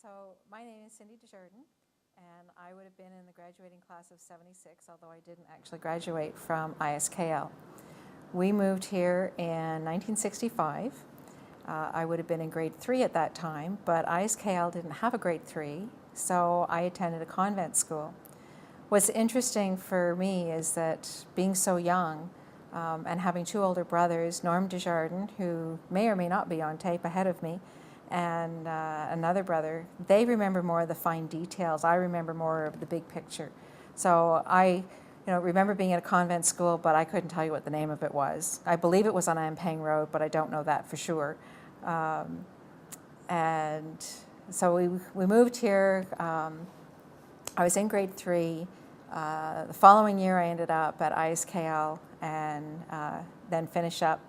So my name is Cindy Desjardins, and I would have been in the graduating class of 76, although I didn't actually graduate from ISKL. We moved here in 1965. I would have been in grade 3 at that time, but ISKL didn't have a grade 3, so I attended a convent school. What's interesting for me is that being so young and having two older brothers, Norm Desjardins, who may or may not be on tape ahead of me, and another brother, they remember more of the fine details. I remember more of the big picture. So I remember being at a convent school, but I couldn't tell you what the name of it was. I believe it was on Ampang Road, but I don't know that for sure. And so we moved here. I was in grade 3. The following year, I ended up at ISKL and then finish up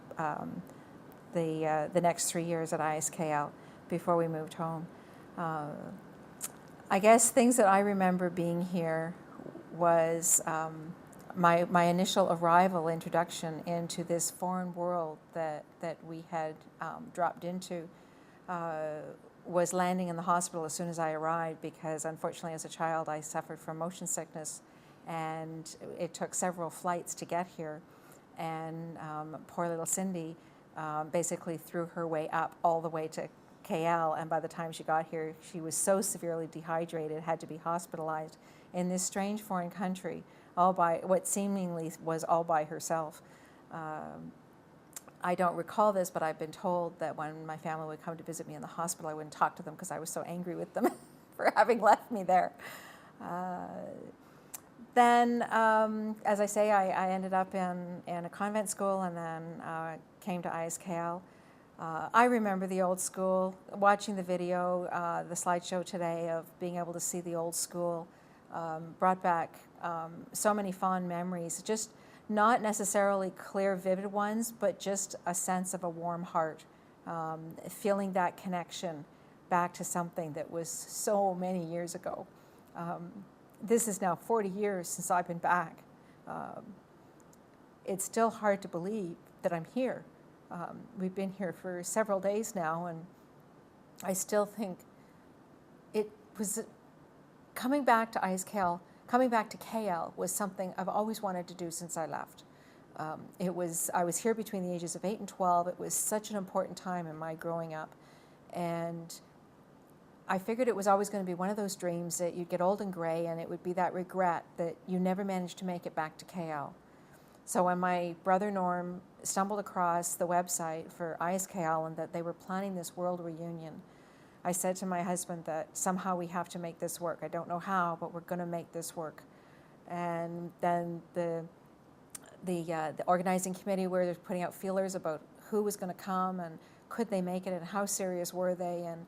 the next 3 years at ISKL before we moved home. I guess things that I remember being here was my initial arrival, introduction into this foreign world that we had dropped into. Was landing in the hospital as soon as I arrived, because unfortunately as a child I suffered from motion sickness, and it took several flights to get here. And poor little Cindy basically threw her way up all the way to KL, and by the time she got here she was so severely dehydrated, had to be hospitalized in this strange foreign country, all by what seemingly was all by herself. I don't recall this, but I've been told that when my family would come to visit me in the hospital, I wouldn't talk to them because I was so angry with them for having left me there. Then, as I say, I ended up in a convent school, and then came to ISKL. I remember the old school, watching the video, the slideshow today of being able to see the old school, brought back so many fond memories, just not necessarily clear, vivid ones, but just a sense of a warm heart, feeling that connection back to something that was so many years ago. This is now 40 years since I've been back. It's still hard to believe that I'm here. We've been here for several days now, and I still think it was coming back to ISKL. Coming back to KL was something I've always wanted to do since I left. I was here between the ages of 8 and 12. It was such an important time in my growing up, and I figured it was always going to be one of those dreams that you'd get old and gray, and it would be that regret that you never managed to make it back to KL. So when my brother Norm stumbled across the website for ISKL and that they were planning this world reunion, I said to my husband that somehow we have to make this work. I don't know how, but we're going to make this work. And then the organizing committee were putting out feelers about who was going to come and could they make it and how serious were they. And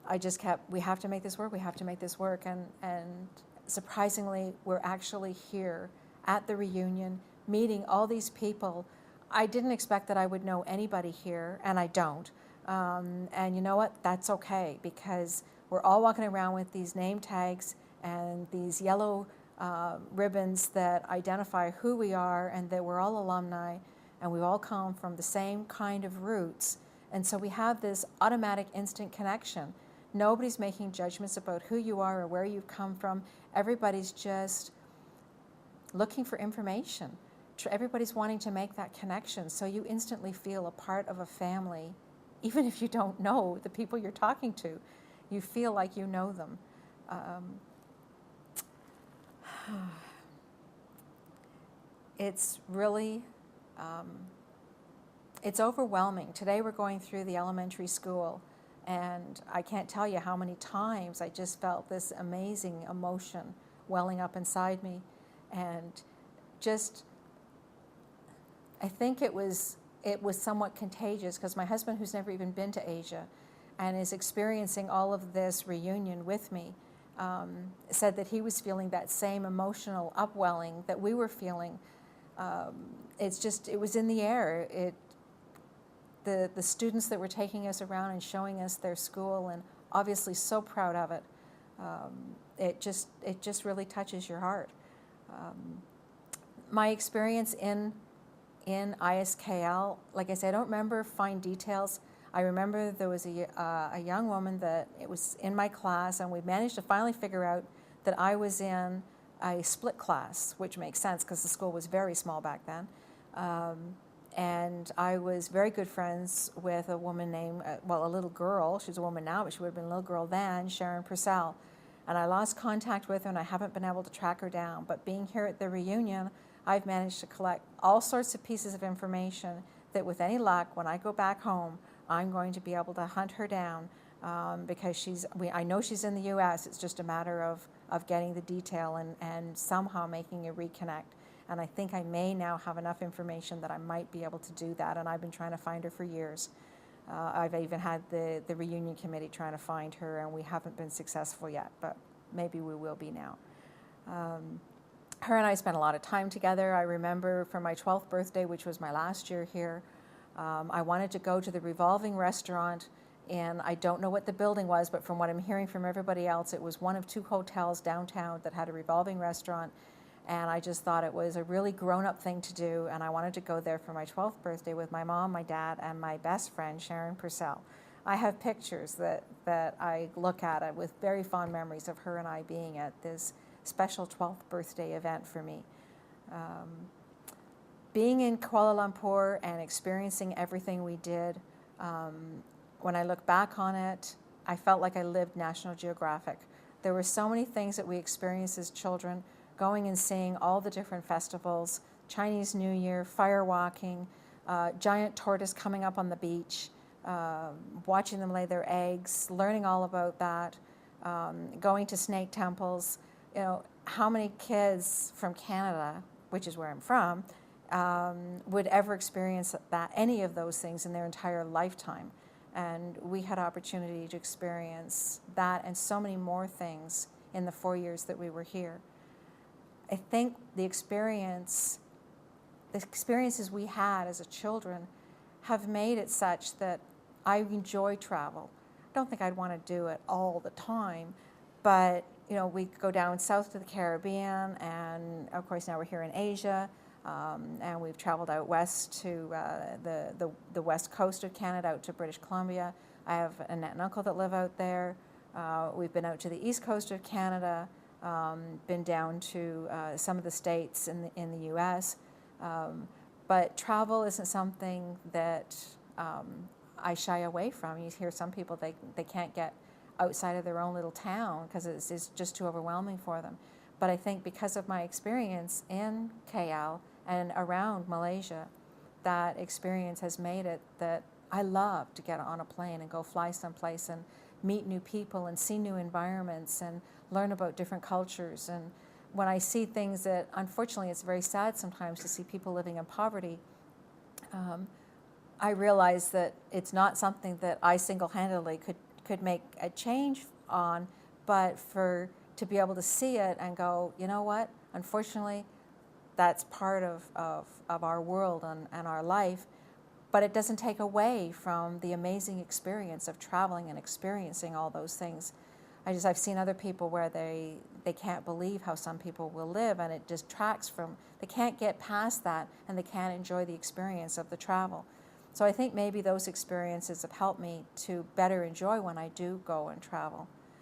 I just kept, we have to make this work, we have to make this work. And surprisingly, we're actually here at the reunion, meeting all these people. I didn't expect that I would know anybody here, and I don't. And you know what? That's okay, because we're all walking around with these name tags and these yellow ribbons that identify who we are, and that we're all alumni, and we all come from the same kind of roots. And so we have this automatic instant connection. Nobody's making judgments about who you are or where you've come from. Everybody's just looking for information. Everybody's wanting to make that connection, so you instantly feel a part of a family. Even if you don't know the people you're talking to, you feel like you know them. It's really, it's overwhelming. Today we're going through the elementary school, and I can't tell you how many times I just felt this amazing emotion welling up inside me. And just, I think it was somewhat contagious, because my husband, who's never even been to Asia and is experiencing all of this reunion with me, said that he was feeling that same emotional upwelling that we were feeling. It was in the air. The students that were taking us around and showing us their school, and obviously so proud of it, it just really touches your heart. My experience in ISKL, like I said, I don't remember fine details. I remember there was a young woman that it was in my class, and we managed to finally figure out that I was in a split class, which makes sense because the school was very small back then. And I was very good friends with a woman named, a little girl. She's a woman now, but she would have been a little girl then, Sharon Purcell. And I lost contact with her, and I haven't been able to track her down. But being here at the reunion, I've managed to collect all sorts of pieces of information that with any luck, when I go back home, I'm going to be able to hunt her down because I know she's in the U.S. It's just a matter of getting the detail and somehow making a reconnect. And I think I may now have enough information that I might be able to do that. And I've been trying to find her for years. I've even had the reunion committee trying to find her, and we haven't been successful yet, but maybe we will be now. Her and I spent a lot of time together. I remember for my 12th birthday, which was my last year here, I wanted to go to the Revolving Restaurant, and I don't know what the building was, but from what I'm hearing from everybody else, it was one of 2 hotels downtown that had a revolving restaurant. And I just thought it was a really grown-up thing to do, and I wanted to go there for my 12th birthday with my mom, my dad, and my best friend, Sharon Purcell. I have pictures that I look at it with very fond memories of her and I being at this special 12th birthday event for me. Being in Kuala Lumpur and experiencing everything we did, when I look back on it, I felt like I lived National Geographic. There were so many things that we experienced as children, going and seeing all the different festivals, Chinese New Year, fire walking, giant tortoise coming up on the beach, watching them lay their eggs, learning all about that, going to snake temples. You know, how many kids from Canada, which is where I'm from, would ever experience any of those things in their entire lifetime? And we had opportunity to experience that and so many more things in the 4 years that we were here. I think the experiences we had as a children have made it such that I enjoy travel. I don't think I'd want to do it all the time, but we go down south to the Caribbean, and of course now we're here in Asia, and we've traveled out west to the west coast of Canada, out to British Columbia. I have an aunt and uncle that live out there. We've been out to the east coast of Canada. Been down to some of the states in the U.S., but travel isn't something that I shy away from. You hear some people, they can't get outside of their own little town because it's just too overwhelming for them. But I think because of my experience in KL and around Malaysia, that experience has made it that I love to get on a plane and go fly someplace and meet new people and see new environments and learn about different cultures. And when I see things that, unfortunately, it's very sad sometimes to see people living in poverty, I realize that it's not something that I single-handedly could make a change on, but to be able to see it and go, you know what, unfortunately, that's part of our world and our life, but it doesn't take away from the amazing experience of traveling and experiencing all those things. I've seen other people where they can't believe how some people will live, and it distracts from, they can't get past that, and they can't enjoy the experience of the travel. So I think maybe those experiences have helped me to better enjoy when I do go and travel.